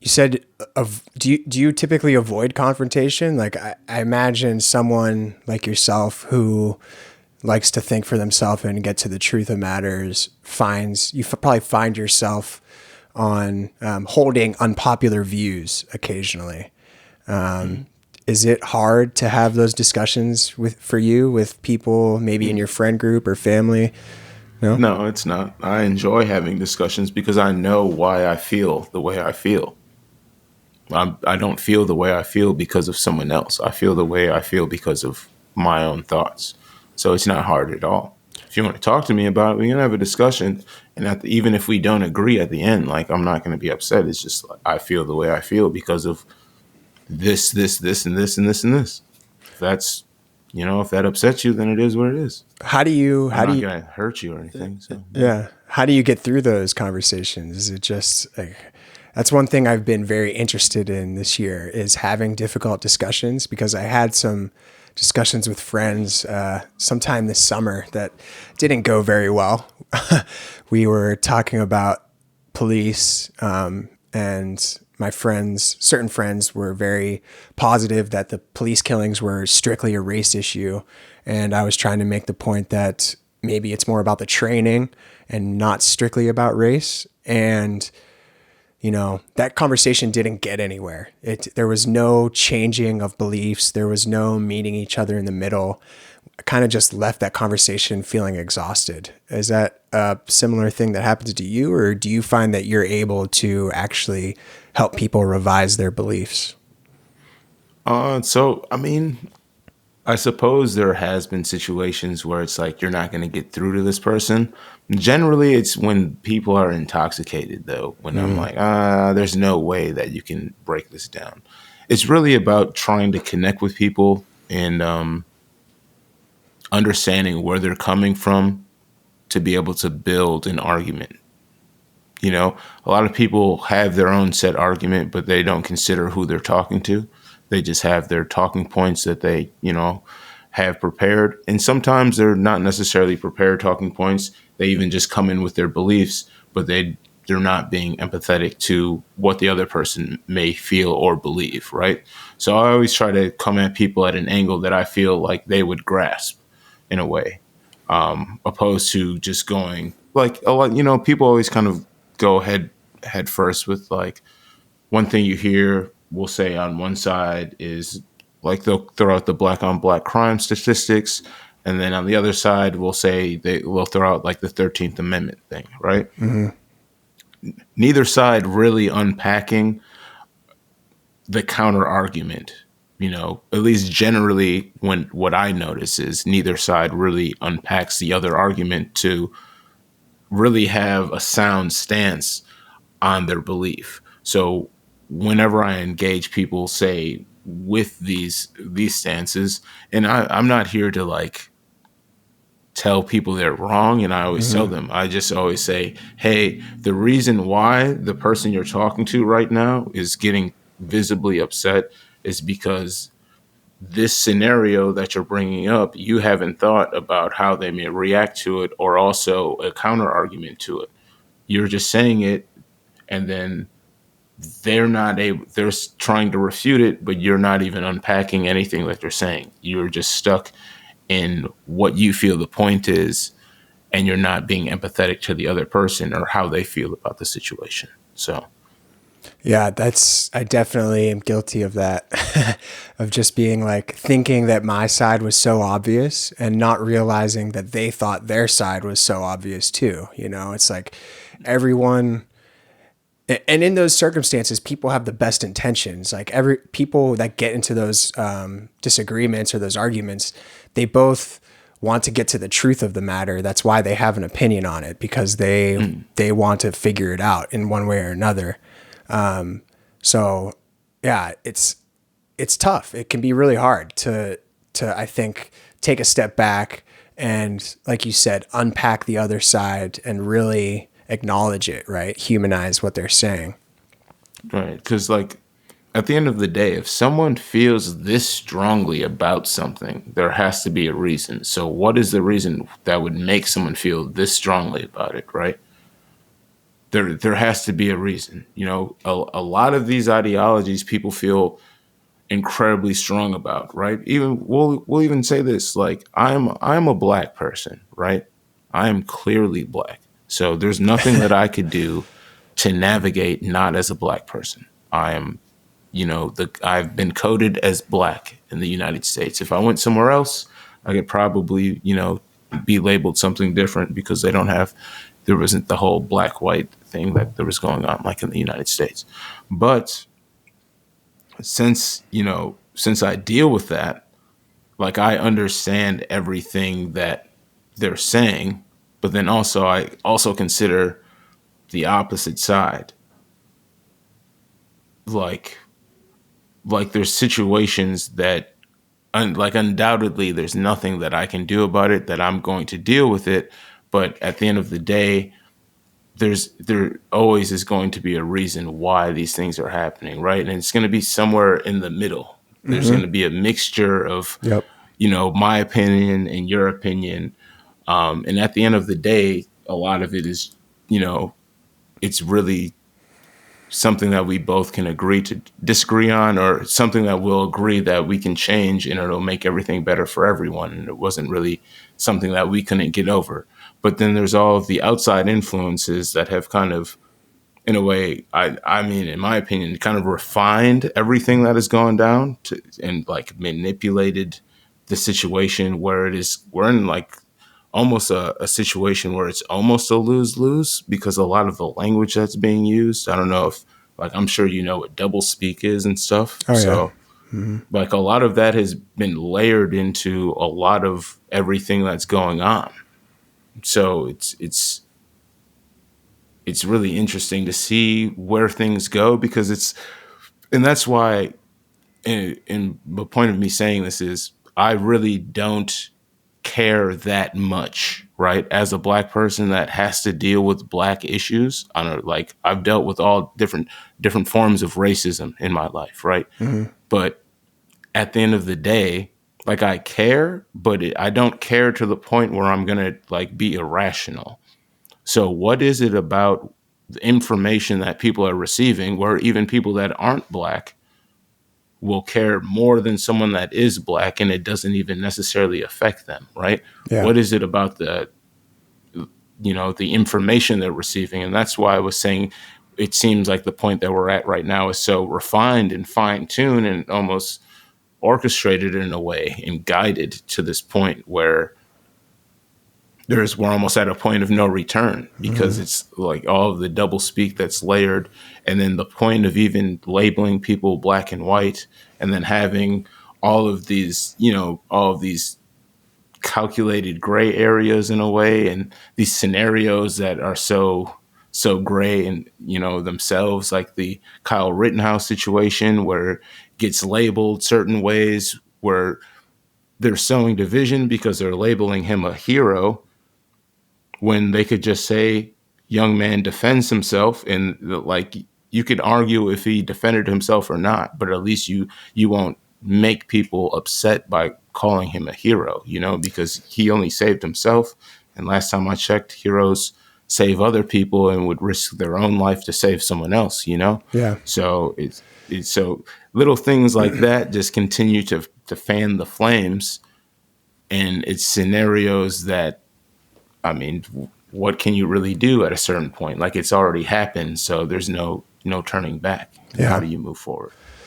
You said, do you typically avoid confrontation? Like I imagine someone like yourself who likes to think for themselves and get to the truth of matters probably find yourself on holding unpopular views occasionally. Mhm. Is it hard to have those discussions for you with people maybe in your friend group or family? No. No, it's not. I enjoy having discussions because I know why I feel the way I feel. I don't feel the way I feel because of someone else. I feel the way I feel because of my own thoughts. So it's not hard at all. If you want to talk to me about it, we can have a discussion. And even if we don't agree at the end, like I'm not going to be upset. It's just like, I feel the way I feel because of this, and this, and this, and this. If that's, if that upsets you, then it is what it is. How do you I'm how do not you going to hurt you or anything. So, yeah. Yeah. How do you get through those conversations? Is it just like, that's one thing I've been very interested in this year is having difficult discussions because I had some discussions with friends sometime this summer that didn't go very well. We were talking about police, and certain friends were very positive that the police killings were strictly a race issue. And I was trying to make the point that maybe it's more about the training and not strictly about race. And, that conversation didn't get anywhere. There was no changing of beliefs. There was no meeting each other in the middle. I kind of just left that conversation feeling exhausted. Is that a similar thing that happens to you, or do you find that you're able to actually help people revise their beliefs? So I mean, I suppose there has been situations where it's like you're not going to get through to this person. Generally, it's when people are intoxicated, though, when I'm Mm. like, there's no way that you can break this down. It's really about trying to connect with people and understanding where they're coming from to be able to build an argument. A lot of people have their own set argument, but they don't consider who they're talking to. They just have their talking points that they, have prepared. And sometimes they're not necessarily prepared talking points. They even just come in with their beliefs, but they're not being empathetic to what the other person may feel or believe, right? So I always try to come at people at an angle that I feel like they would grasp in a way, opposed to just going like a lot. People always kind of go head first with like one thing you hear will say on one side is like they'll throw out the black on black crime statistics, and then on the other side will say they will throw out like the 13th Amendment thing, right? Hmm. Neither side really unpacking the counter argument. At least generally, when what I notice is neither side really unpacks the other argument to really have a sound stance on their belief. So whenever I engage people, say with these stances, and I'm not here to like tell people they're wrong, and I always tell Hmm. them, I just always say, hey, the reason why the person you're talking to right now is getting visibly upset is because this scenario that you're bringing up, you haven't thought about how they may react to it or also a counter argument to it. You're just saying it, and then they're trying to refute it, but you're not even unpacking anything that they're saying. You're just stuck in what you feel the point is, and you're not being empathetic to the other person or how they feel about the situation. So Yeah, I definitely am guilty of that, of just being like thinking that my side was so obvious and not realizing that they thought their side was so obvious too. It's like everyone, and in those circumstances, people have the best intentions. Like every people that get into those disagreements or those arguments, they both want to get to the truth of the matter. That's why they have an opinion on it because mm, they want to figure it out in one way or another. So yeah, it's tough. It can be really hard to I think take a step back and, like you said, unpack the other side and really acknowledge it, right? Humanize what they're saying. right, because like at the end of the day, if someone feels this strongly about something, there has to be a reason. So what is the reason that would make someone feel this strongly about it, right? there has to be a reason. You know, a lot of these ideologies people feel incredibly strong about, right? Even we'll even say this, like I'm a black person, right? I am clearly black. So there's nothing that I could do to navigate not as a black person. I am, you know, I've been coded as black in the United States. If I went somewhere else, I could probably, you know, be labeled something different because there wasn't the whole black white thing that there was going on like in the United States. But since I deal with that, like I understand everything that they're saying, but then also I also consider the opposite side. Like there's situations that like undoubtedly there's nothing that I can do about it, that I'm going to deal with it, but at the end of the day, there always is going to be a reason why these things are happening, right? And it's going to be somewhere in the middle. There's going to be a mixture of, Yep. you know, my opinion and your opinion. And at the end of the day, a lot of it is, you know, it's really something that we both can agree to disagree on, or something that we'll agree that we can change and it'll make everything better for everyone. And it wasn't really something that we couldn't get over. But then there's all of the outside influences that have kind of, in a way, I mean, in my opinion, kind of refined everything that has gone down and like manipulated the situation where we're in like almost a situation where it's almost a lose-lose because a lot of the language that's being used, I don't know if, like, I'm sure you know what double speak is and stuff. Oh yeah. So like a lot of that has been layered into a lot of everything that's going on. So it's really interesting to see where things go, because and that's why, in the point of me saying this is I really don't care that much, right? As a black person that has to deal with black issues, I don't know, like I've dealt with all different forms of racism in my life, right? But at the end of the day, like I care, but I don't care to the point where I'm gonna like be irrational. So what is it about the information that people are receiving, where even people that aren't black will care more than someone that is black, and it doesn't even necessarily affect them, right? Yeah. What is it about the information they're receiving? And that's why I was saying it seems like the point that we're at right now is so refined and fine-tuned and almost orchestrated in a way and guided to this point where we're almost at a point of no return, because it's like all of the double speak that's layered, and then the point of even labeling people black and white, and then having all of these calculated gray areas in a way, and these scenarios that are so gray and themselves, like the Kyle Rittenhouse situation where it gets labeled certain ways, where they're sowing division because they're labeling him a hero when they could just say young man defends himself, and like you could argue if he defended himself or not, but at least you won't make people upset by calling him a hero, because he only saved himself. And last time I checked, heroes save other people and would risk their own life to save someone else. Yeah. So it's so little things like that just continue to fan the flames, and it's scenarios that, I mean, what can you really do at a certain point? Like, it's already happened, so there's no turning back. And how Yeah. do you move forward?